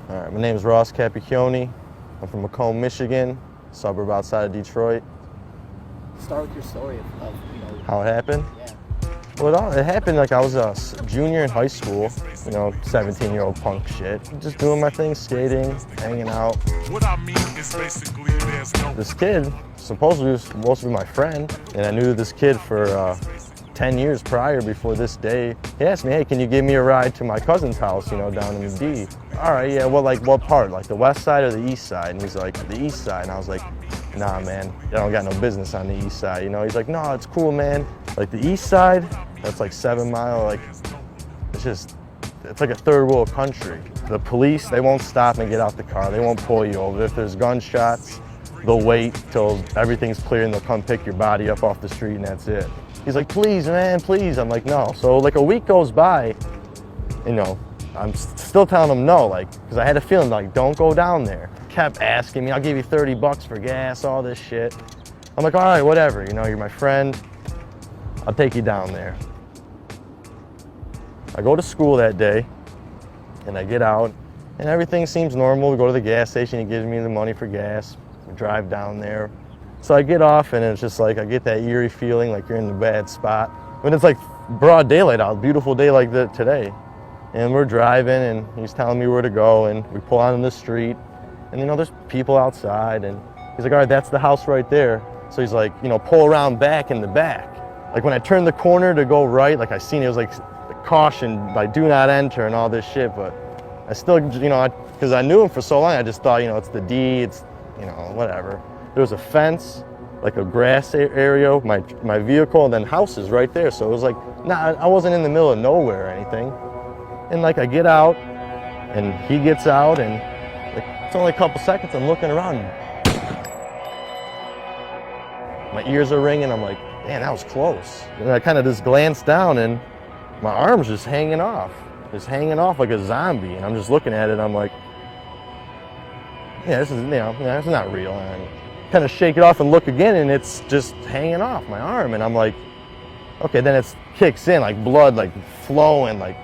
All right, my name is Ross Capicchioni. I'm from Macomb, Michigan, suburb outside of Detroit. Start with your story of How it happened? Yeah. Well, it happened like I was a junior in high school, 17-year-old punk shit. Just doing my thing, skating, hanging out. What I mean is basically there's no... This kid supposedly was supposed to be my friend, and I knew this kid for 10 years prior before this day. He asked me, hey, can you give me a ride to my cousin's house, down in the D? All right, yeah, well, like what part? Like the west side or the east side? And he's like, the east side. And I was like, nah, man, I don't got no business on the east side, He's like, no, it's cool, man. Like the east side, that's like 7 Mile, like, it's like a third world country. The police, they won't stop and get out the car. They won't pull you over. If there's gunshots, they'll wait till everything's clear and they'll come pick your body up off the street and that's it. He's like, please, man, please. I'm like, no. So like a week goes by, I'm still telling him no, because I had a feeling, don't go down there. Kept asking me, I'll give you 30 bucks for gas, all this shit. I'm like, all right, whatever, you're my friend. I'll take you down there. I go to school that day, and I get out, and everything seems normal. We go to the gas station, he gives me the money for gas. We drive down there. So I get off, and it's just like, I get that eerie feeling like you're in a bad spot. When it's like broad daylight out, beautiful day like today. And we're driving, and he's telling me where to go, and we pull out on the street, and there's people outside, and he's like, all right, that's the house right there. So he's like, pull around back in the back. Like when I turned the corner to go right, like I seen it was like caution, do not enter and all this shit, but I still, because I knew him for so long, I just thought, it's the D, it's, whatever. There was a fence, like a grass area, my vehicle, and then houses right there. So it was like, I wasn't in the middle of nowhere or anything. And I get out, and he gets out, and it's only a couple seconds, I'm looking around. My ears are ringing, I'm like, man, that was close. And I kind of just glanced down, and my arm's just hanging off like a zombie. And I'm just looking at it, I'm like, yeah, this is, it's not real. And I kind of shake it off and look again, and it's just hanging off my arm. And I'm like, okay, then it kicks in, like blood, flowing, like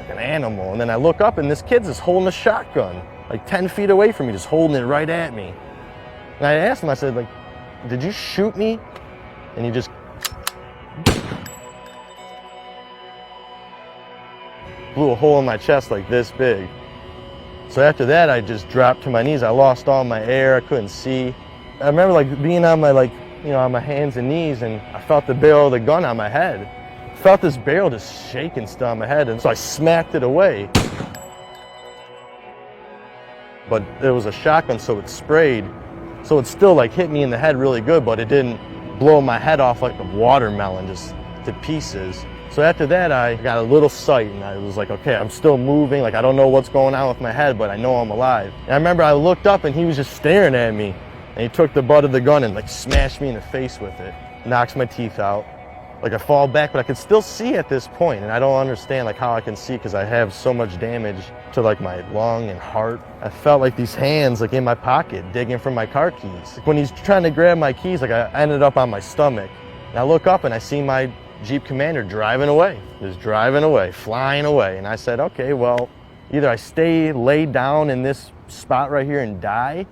an animal. And then I look up, and this kid's just holding a shotgun, 10 feet away from me, just holding it right at me. And I asked him, I said, did you shoot me? And he just blew a hole in my chest like this big. So after that, I just dropped to my knees. I lost all my air, I couldn't see. I remember being on my on my hands and knees, and I felt the barrel of the gun on my head. I felt this barrel just shaking still on my head, and so I smacked it away. But it was a shotgun, so it sprayed. So it still hit me in the head really good, but it didn't blow my head off like a watermelon, just to pieces. So after that, I got a little sight, and I was like, okay, I'm still moving. I don't know what's going on with my head, but I know I'm alive. And I remember I looked up, and he was just staring at me. And he took the butt of the gun and smashed me in the face with it. Knocks my teeth out. I fall back, but I could still see at this point, and I don't understand how I can see because I have so much damage to my lung and heart. I felt these hands in my pocket digging for my car keys. When he's trying to grab my keys, I ended up on my stomach. And I look up and I see my Jeep Commander driving away, just driving away, flying away. And I said, okay, well, either I stay laid down in this spot right here and die,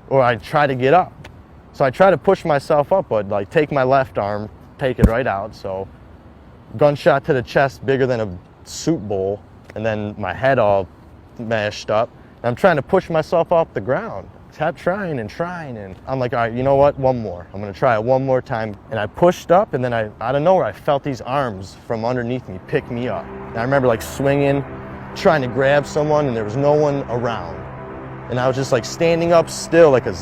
or I try to get up. So I try to push myself up, but take my left arm, take it right out. So gunshot to the chest, bigger than a soup bowl, and then my head all mashed up. And I'm trying to push myself off the ground. Kept trying, and I'm like, all right, you know what, one more. I'm gonna try it one more time. And I pushed up, and then out of nowhere, I felt these arms from underneath me pick me up. And I remember swinging, trying to grab someone, and there was no one around. And I was just standing up still, like a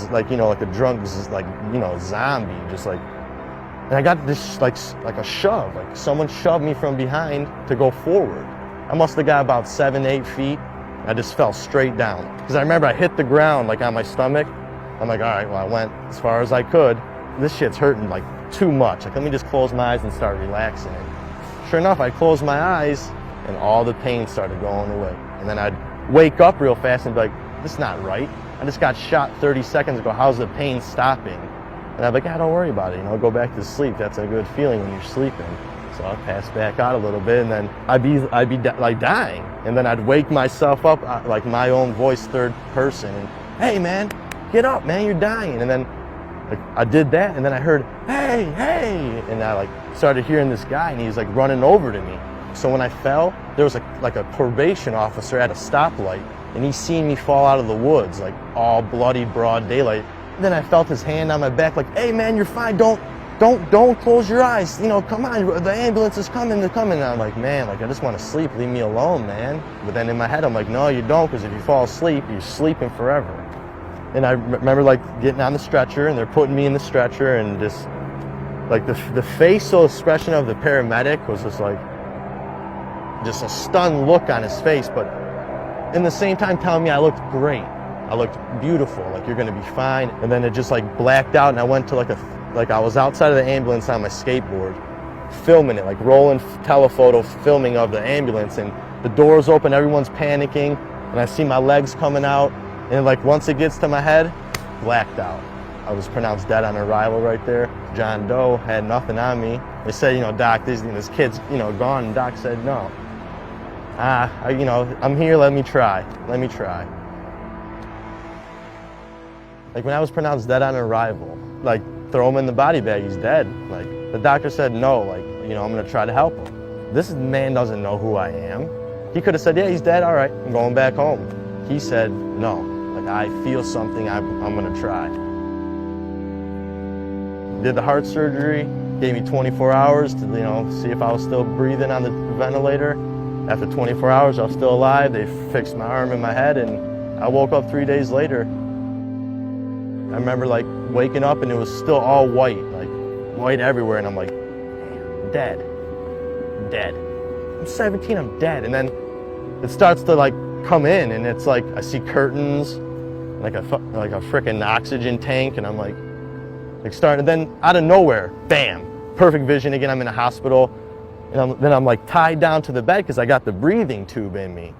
drunk, zombie, just and I got this like a shove, someone shoved me from behind to go forward. I must have got about 7-8 feet. I just fell straight down. Because I remember I hit the ground on my stomach. I'm like, all right, well, I went as far as I could. This shit's hurting too much. Let me just close my eyes and start relaxing. Sure enough, I closed my eyes and all the pain started going away. And then I'd wake up real fast and be like, this is not right. I just got shot 30 seconds ago. How's the pain stopping? And I'm like, don't worry about it. Go back to sleep. That's a good feeling when you're sleeping. So I'd pass back out a little bit, and then I'd be like dying, and then I'd wake myself up, like my own voice, third person, and hey man, get up, man, you're dying. And then like, I did that, and then I heard, hey, hey, and I like started hearing this guy, and he's like running over to me. So when I fell, there was like a probation officer at a stoplight, and he seen me fall out of the woods, like all bloody broad daylight. And then I felt his hand on my back, like, hey man, you're fine, don't close your eyes, you know, come on, the ambulance is coming, they're coming. And I'm like, man, like I just want to sleep, leave me alone, man. But then in my head, I'm like, no, you don't, because if you fall asleep, you're sleeping forever. And I remember like getting on the stretcher, and they're putting me in the stretcher, and just like the facial expression of the paramedic was just like, just a stunned look on his face, but in the same time telling me I looked great. I looked beautiful, like you're gonna be fine. And then it just like blacked out, and I went to like I was outside of the ambulance on my skateboard, filming it, like rolling telephoto filming of the ambulance, and the doors open, everyone's panicking, and I see my legs coming out, and like once it gets to my head, blacked out. I was pronounced dead on arrival right there. John Doe had nothing on me. They said, you know, Doc, this kid's, you know, gone, and Doc said, no. You know, I'm here, let me try. Like when I was pronounced dead on arrival, like throw him in the body bag, he's dead. Like the doctor said no, like, you know, I'm gonna try to help him. This man doesn't know who I am. He could have said, yeah, he's dead, all right, I'm going back home. He said no, like I feel something, I'm gonna try. Did the heart surgery, gave me 24 hours to, you know, see if I was still breathing on the ventilator. After 24 hours, I was still alive. They fixed my arm and my head, and I woke up 3 days later. I remember like waking up, and it was still all white, like white everywhere, and I'm like, dead. I'm 17, I'm dead. And then it starts to like come in, and it's like I see curtains, like a freaking oxygen tank, and I'm like starting. And then out of nowhere, bam, perfect vision again. I'm in a hospital. And then I'm like tied down to the bed because I got the breathing tube in me.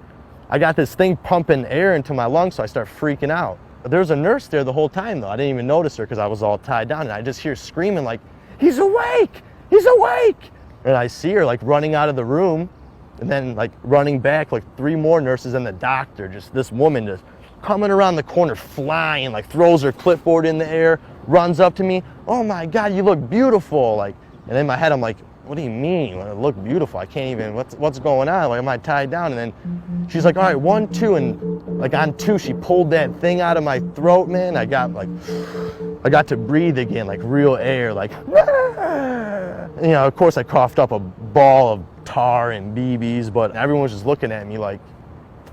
I got this thing pumping air into my lungs, so I start freaking out. There was a nurse there the whole time though. I didn't even notice her because I was all tied down, and I just hear screaming like, he's awake, he's awake. And I see her like running out of the room, and then like running back, like 3 more nurses and the doctor, just this woman just coming around the corner, flying, like throws her clipboard in the air, runs up to me, oh my God, you look beautiful. Like, and in my head I'm like, what do you mean? I look beautiful. I can't even, what's going on? Like, am I tied down? And then she's like, all right, 1, 2, and like on 2, she pulled that thing out of my throat, man. I got to breathe again, like real air, like, and, you know, of course I coughed up a ball of tar and BBs, but everyone was just looking at me like,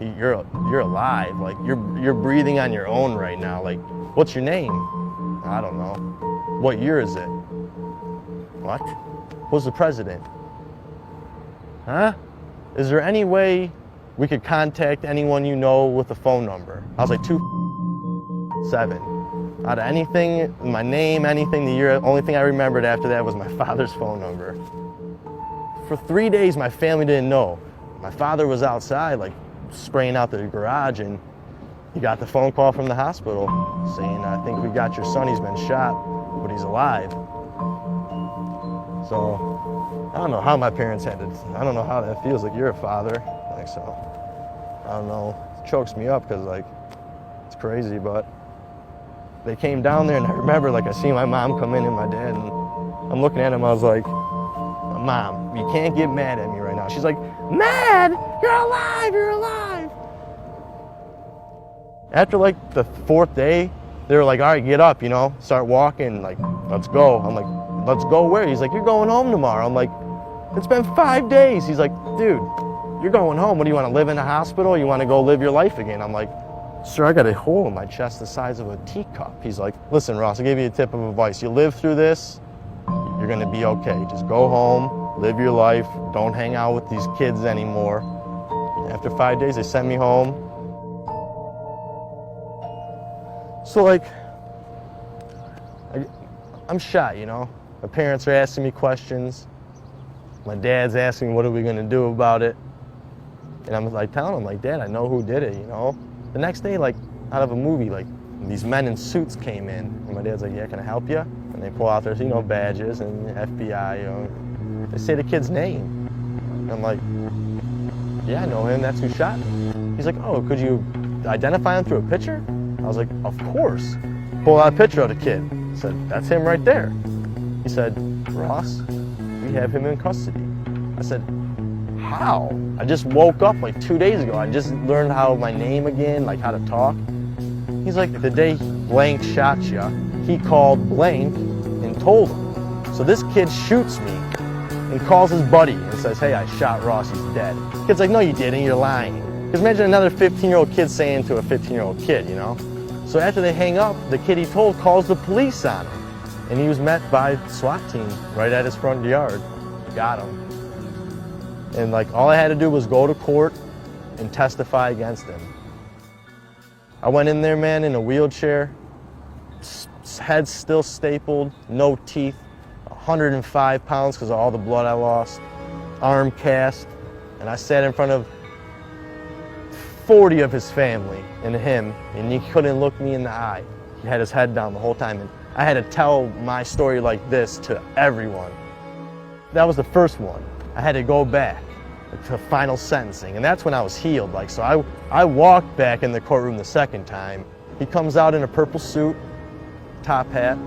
you're alive. Like, you're breathing on your own right now. Like, what's your name? I don't know. What year is it? What? Who's the president? Huh? Is there any way we could contact anyone you know with a phone number? I was like, 2-7. Out of anything, my name, anything, the year, only thing I remembered after that was my father's phone number. For 3 days, my family didn't know. My father was outside, like, spraying out the garage, and he got the phone call from the hospital saying, I think we got your son, he's been shot, but he's alive. So, I don't know how my parents had it. I don't know how that feels, like you're a father. Like, so, I don't know, it chokes me up because like, it's crazy, but they came down there, and I remember like I seen my mom come in and my dad, and I'm looking at him, I was like, Mom, you can't get mad at me right now. She's like, mad? You're alive, you're alive. After like the 4th day, they were like, all right, get up, you know, start walking, like, let's go. I'm like, let's go where? He's like, you're going home tomorrow. I'm like, it's been 5 days. He's like, dude, you're going home. What do you want to live in a hospital? You want to go live your life again? I'm like, sir, I got a hole in my chest the size of a teacup. He's like, listen, Ross, I'll give you a tip of advice. You live through this, you're going to be okay. Just go home, live your life. Don't hang out with these kids anymore. After 5 days, they sent me home. So like, I'm shot, you know? My parents are asking me questions. My dad's asking me, what are we gonna do about it? And I'm like telling him, like, Dad, I know who did it, you know? The next day, like, out of a movie, like, these men in suits came in. And my dad's like, yeah, can I help you? And they pull out their, you know, badges and FBI, you know. They say the kid's name. And I'm like, yeah, I know him, that's who shot me. He's like, oh, could you identify him through a picture? I was like, of course. Pull out a picture of the kid. I said, that's him right there. He said, Ross, we have him in custody. I said, how? I just woke up like 2 days ago. I just learned how my name again, like how to talk. He's like, the day blank shot you, he called blank and told him. So this kid shoots me and calls his buddy and says, hey, I shot Ross, he's dead. The kid's like, no, you didn't, you're lying. Because imagine another 15-year-old kid saying to a 15-year-old kid, you know? So after they hang up, the kid he told calls the police on him. And he was met by a SWAT team right at his front yard. Got him. And like all I had to do was go to court and testify against him. I went in there, man, in a wheelchair, head still stapled, no teeth, 105 pounds because of all the blood I lost, arm cast, and I sat in front of 40 of his family and him, and he couldn't look me in the eye. He had his head down the whole time, and I had to tell my story like this to everyone. That was the first one. I had to go back to final sentencing, and that's when I was healed. Like, so I walked back in the courtroom the second time. He comes out in a purple suit, top hat,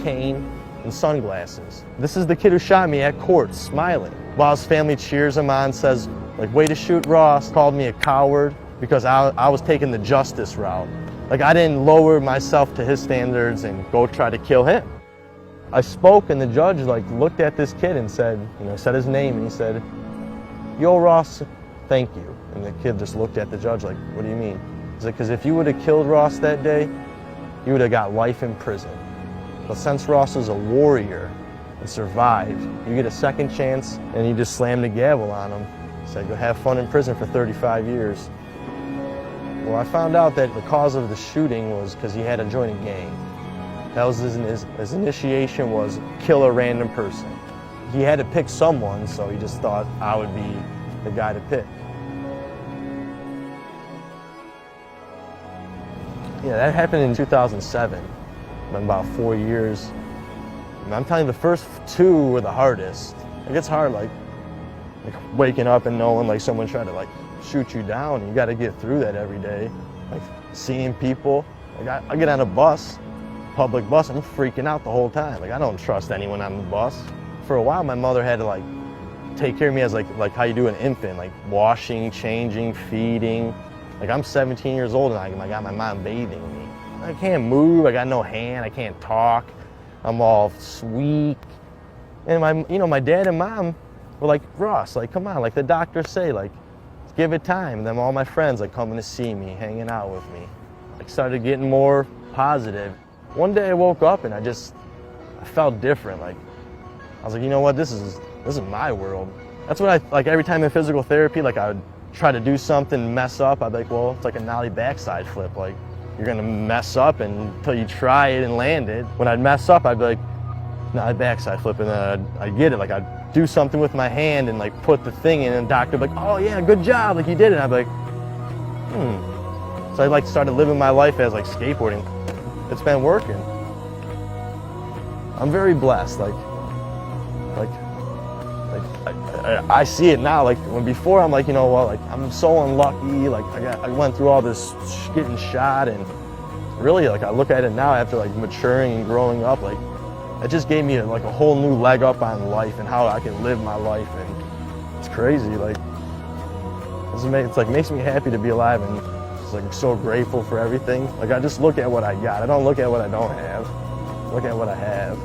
cane, and sunglasses. This is the kid who shot me at court, smiling. While his family cheers him on, says, like, way to shoot Ross, called me a coward because I was taking the justice route. Like, I didn't lower myself to his standards and go try to kill him. I spoke and the judge like looked at this kid and said, you know, said his name and he said, yo Ross, thank you. And the kid just looked at the judge like, what do you mean? He's like, because if you would have killed Ross that day, you would have got life in prison. But since Ross was a warrior and survived, you get a second chance, and he just slammed the gavel on him. He said, go have fun in prison for 35 years. Well, I found out that the cause of the shooting was because he had to join a gang. That was his initiation was kill a random person. He had to pick someone, so he just thought I would be the guy to pick. Yeah, that happened in 2007. Been about 4 years. And I'm telling you, the first two were the hardest. It gets hard, like waking up and knowing like someone tried to like shoot you down. And you got to get through that every day. Like seeing people. Like I get on a bus, public bus, I'm freaking out the whole time. Like I don't trust anyone on the bus. For a while, my mother had to like take care of me as like how you do an infant, like washing, changing, feeding. Like I'm 17 years old and I got my mom bathing me. I can't move, I got no hand, I can't talk. I'm all weak. And my dad and mom were like, Ross, like come on, like the doctors say, like give it time. And then all my friends like coming to see me, hanging out with me. I started getting more positive. One day I woke up and I felt different. Like I was like, you know what, this is my world. That's what I like every time in physical therapy, like I would try to do something, mess up, I'd be like, well, it's like a nollie backside flip. Like you're gonna mess up until you try it and land it. When I'd mess up, I'd be like, nollie backside flip, and then I'd get it. Like I'd do something with my hand and like put the thing in, and the doctor would be like, oh yeah, good job, like you did it. And I'd be like, So I like started living my life as like skateboarding. It's been working. I'm very blessed. I see it now. Like when before, I'm like, you know what? Like I'm so unlucky. Like I went through all this getting shot, and really, like I look at it now after like maturing and growing up. Like it just gave me like a whole new leg up on life and how I can live my life, and it's crazy. Like it's like makes me happy to be alive, and just like I'm so grateful for everything. Like I just look at what I got. I don't look at what I don't have. I look at what I have.